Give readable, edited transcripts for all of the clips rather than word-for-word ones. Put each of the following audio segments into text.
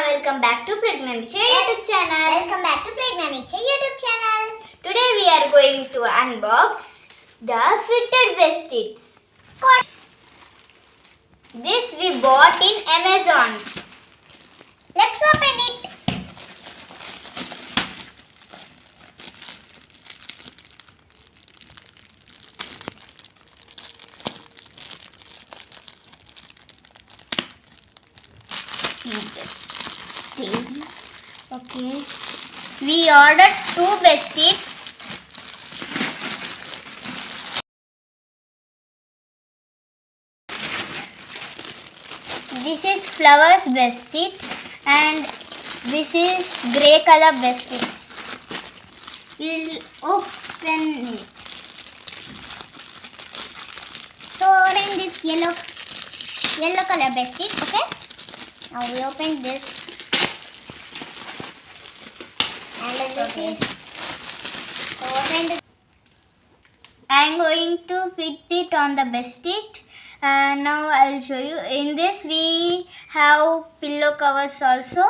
welcome back to Prajna Nithya YouTube channel. Welcome back to Prajna Nithya YouTube channel. Today we are going to unbox the fitted bedsheets. This we bought in Amazon. Let's open it. See this thing. Okay. We ordered 2 bedsheets. This is flowers bedsheet and this is grey color bedsheets. We'll open it. So open this yellow color bedsheet. Okay. Now we open this. And then this is open this. I am going to fit it on the bedsheet. Now I will show you. In this we have pillow covers also.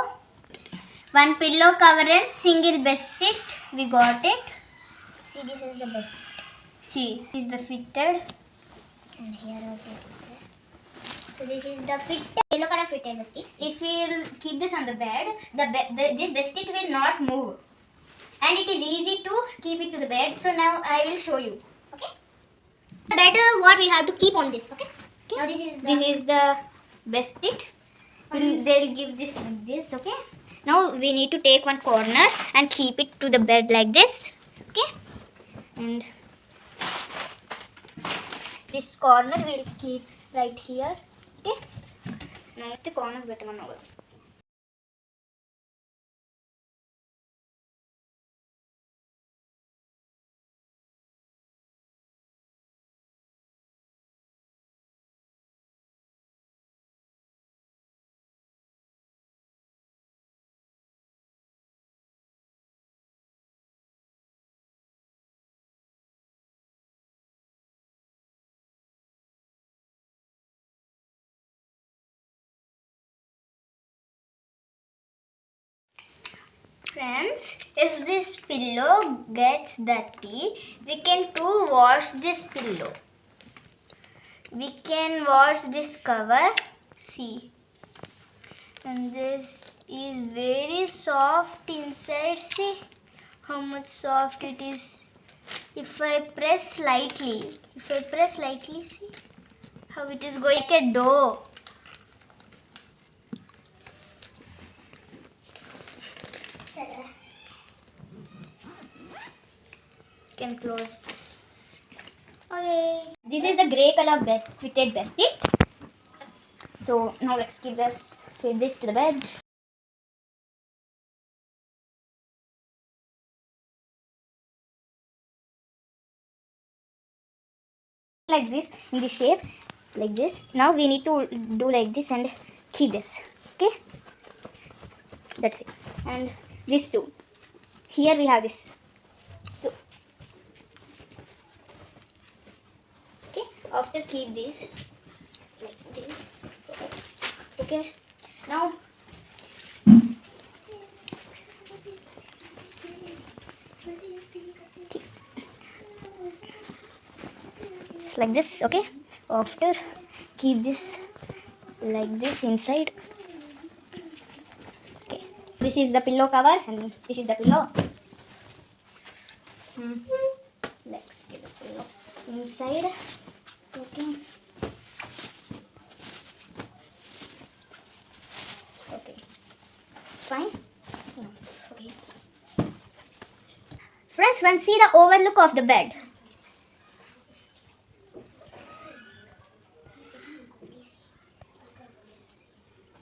One pillow cover and single bedsheet. We got it. See, this is the bedsheet. See, this is the fitted. And here also it is there. So this is the fitted yellow color fitted bedsheet. If we will keep this on the bed, this bedsheet will not move. And it is easy to keep it to the bed. So now I will show you. Okay. Better what we have to keep on this. Okay. Now This is the bedsheet. They'll give this like this. Okay. Now we need to take one corner and keep it to the bed like this. Okay. And this corner we'll keep right here. Okay. Now the corner is better one over. Friends, if this pillow gets dirty, we can too wash this pillow. We can wash this cover. See. And this is very soft inside. See how much soft it is. If I press lightly, see how it is going like a dough. Can close. okay. This is the grey color fitted bedsheet. So now let's fit this to the bed. Like this, in this shape, like this. Now we need to do like this and keep this. Okay, that's it. And this too. Here we have this. So okay, after keep this like this. Okay, now it's like this. Okay, after keep this like this inside. Okay, this is the pillow cover and this is the pillow. Let's get this pillow inside. Okay. Okay. Fine. No. Okay. Friends, one see the overlook of the bed.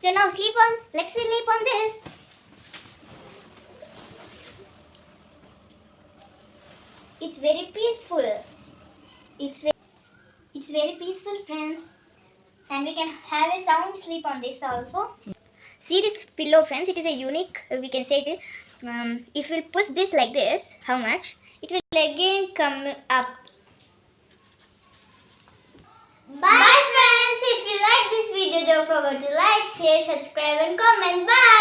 So now let's sleep on this. It's very peaceful. It's very peaceful, friends. And we can have a sound sleep on this also. See this pillow, friends. It is a unique, we can say it. If we push this like this, how much? It will again come up. Bye friends. If you like this video, don't forget to like, share, subscribe and comment. Bye.